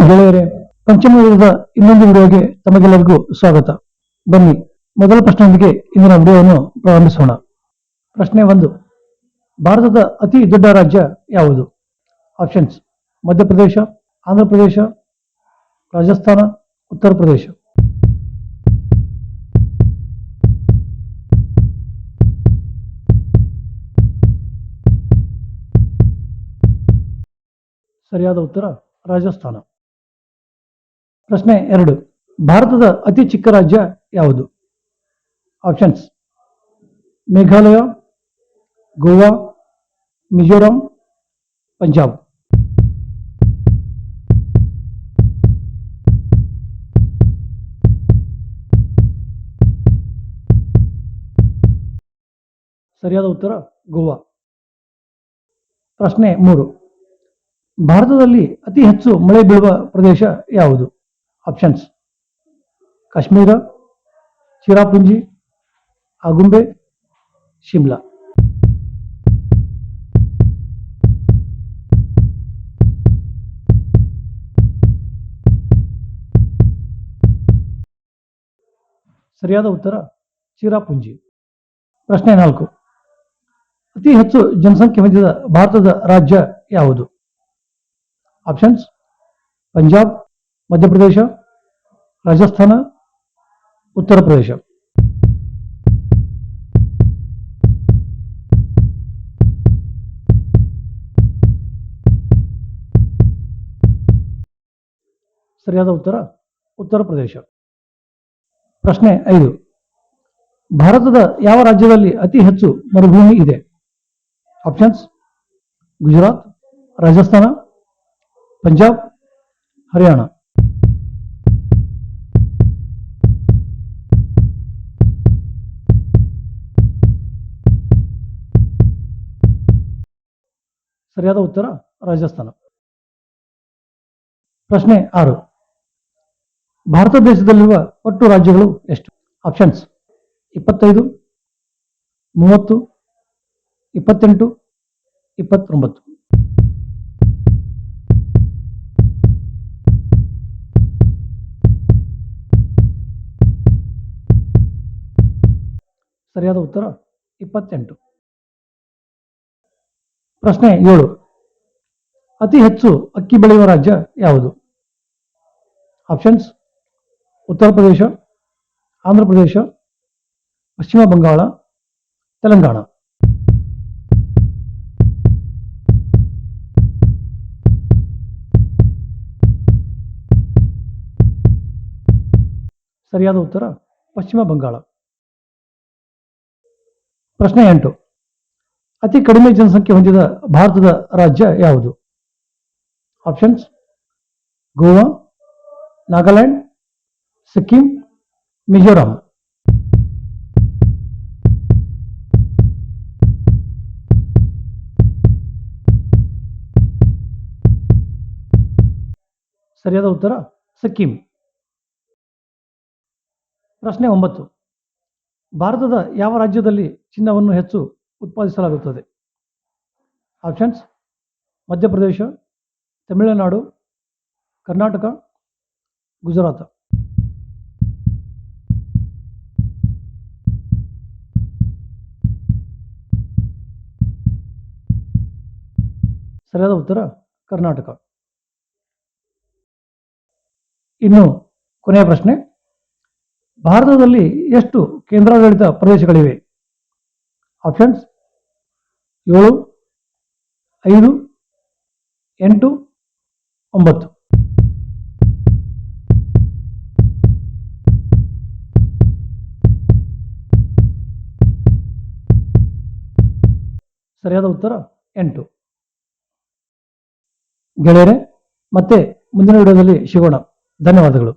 ಗೆಳೆಯರೇ, ಪಂಚಮ ವೇದದ ಇನ್ನೊಂದು ವಿಡಿಯೋಗೆ ತಮಗೆಲ್ಲರಿಗೂ ಸ್ವಾಗತ. ಬನ್ನಿ ಮೊದಲ ಪ್ರಶ್ನೆಯೊಂದಿಗೆ ಇಂದಿನ ವಿಡಿಯೋವನ್ನು ಪ್ರಾರಂಭಿಸೋಣ. ಪ್ರಶ್ನೆ 1. ಭಾರತದ ಅತಿ ದೊಡ್ಡ ರಾಜ್ಯ ಯಾವುದು? ಆಪ್ಷನ್ಸ್: ಮಧ್ಯಪ್ರದೇಶ, ಆಂಧ್ರ ಪ್ರದೇಶ, ರಾಜಸ್ಥಾನ, ಉತ್ತರ ಪ್ರದೇಶ. ಸರಿಯಾದ ಉತ್ತರ ರಾಜಸ್ಥಾನ. ಪ್ರಶ್ನೆ 2. ಭಾರತದ ಅತಿ ಚಿಕ್ಕ ರಾಜ್ಯ ಯಾವುದು? ಆಪ್ಷನ್ಸ್: ಮೇಘಾಲಯ, ಗೋವಾ, ಮಿಜೋರಾಂ, ಪಂಜಾಬ್. ಸರಿಯಾದ ಉತ್ತರ ಗೋವಾ. ಪ್ರಶ್ನೆ 3. ಭಾರತದಲ್ಲಿ ಅತಿ ಹೆಚ್ಚು ಮಳೆ ಬೀಳುವ ಪ್ರದೇಶ ಯಾವುದು? ಆಪ್ಷನ್ಸ್: ಕಾಶ್ಮೀರ, ಚಿರಾಪುಂಜಿ, ಆಗುಂಬೆ, ಶಿಮ್ಲಾ. ಸರಿಯಾದ ಉತ್ತರ ಚಿರಾಪುಂಜಿ. ಪ್ರಶ್ನೆ 4. ಅತಿ ಹೆಚ್ಚು ಜನಸಂಖ್ಯೆ ಹೊಂದಿದ ಭಾರತದ ರಾಜ್ಯ ಯಾವುದು? ಆಪ್ಷನ್ಸ್: ಪಂಜಾಬ್, ಮಧ್ಯಪ್ರದೇಶ, ರಾಜಸ್ಥಾನ, ಉತ್ತರ ಪ್ರದೇಶ. ಸರಿಯಾದ ಉತ್ತರ ಉತ್ತರ ಪ್ರದೇಶ. ಪ್ರಶ್ನೆ 5. ಭಾರತದ ಯಾವ ರಾಜ್ಯದಲ್ಲಿ ಅತಿ ಹೆಚ್ಚು ಮರುಭೂಮಿ ಇದೆ? ಆಪ್ಷನ್ಸ್: ಗುಜರಾತ್, ರಾಜಸ್ಥಾನ, ಪಂಜಾಬ್, ಹರಿಯಾಣ. ಸರಿಯಾದ ಉತ್ತರ ರಾಜಸ್ಥಾನ. ಪ್ರಶ್ನೆ 6. ಭಾರತ ದೇಶದಲ್ಲಿರುವ ಒಟ್ಟು ರಾಜ್ಯಗಳು ಎಷ್ಟು? ಆಪ್ಷನ್ಸ್: 25, 30, 28, 29. ಸರಿಯಾದ ಉತ್ತರ 28. ಪ್ರಶ್ನೆ 7. ಅತಿ ಹೆಚ್ಚು ಅಕ್ಕಿ ಬೆಳೆಯುವ ರಾಜ್ಯ ಯಾವುದು? ಆಪ್ಷನ್ಸ್: ಉತ್ತರ ಪ್ರದೇಶ, ಆಂಧ್ರ ಪ್ರದೇಶ, ಪಶ್ಚಿಮ ಬಂಗಾಳ, ತೆಲಂಗಾಣ. ಸರಿಯಾದ ಉತ್ತರ ಪಶ್ಚಿಮ ಬಂಗಾಳ. ಪ್ರಶ್ನೆ 8. ಅತಿ ಕಡಿಮೆ ಜನಸಂಖ್ಯೆ ಹೊಂದಿದ ಭಾರತದ ರಾಜ್ಯ ಯಾವುದು? ಆಪ್ಷನ್ಸ್: ಗೋವಾ, ನಾಗಾಲ್ಯಾಂಡ್, ಸಿಕ್ಕಿಂ, ಮಿಜೋರಾಂ. ಸರಿಯಾದ ಉತ್ತರ ಸಿಕ್ಕಿಂ. ಪ್ರಶ್ನೆ 9. ಭಾರತದ ಯಾವ ರಾಜ್ಯದಲ್ಲಿ ಚಿನ್ನವನ್ನು ಹೆಚ್ಚು ಉತ್ಪಾದಿಸಲಾಗುತ್ತದೆ? ಆಪ್ಷನ್ಸ್: ಮಧ್ಯಪ್ರದೇಶ, ತಮಿಳುನಾಡು, ಕರ್ನಾಟಕ, ಗುಜರಾತ್. ಸರಿಯಾದ ಉತ್ತರ ಕರ್ನಾಟಕ. ಇನ್ನು ಕೊನೆಯ ಪ್ರಶ್ನೆ. ಭಾರತದಲ್ಲಿ ಎಷ್ಟು ಕೇಂದ್ರಾಡಳಿತ ಪ್ರದೇಶಗಳಿವೆ? ಆಪ್ಷನ್ಸ್: 7, 5, 8, 9. ಸರಿಯಾದ ಉತ್ತರ 8. ಗೆಳೆಯರೆ, ಮತ್ತೆ ಮುಂದಿನ ವಿಡಿಯೋದಲ್ಲಿ ಸಿಗೋಣ. ಧನ್ಯವಾದಗಳು.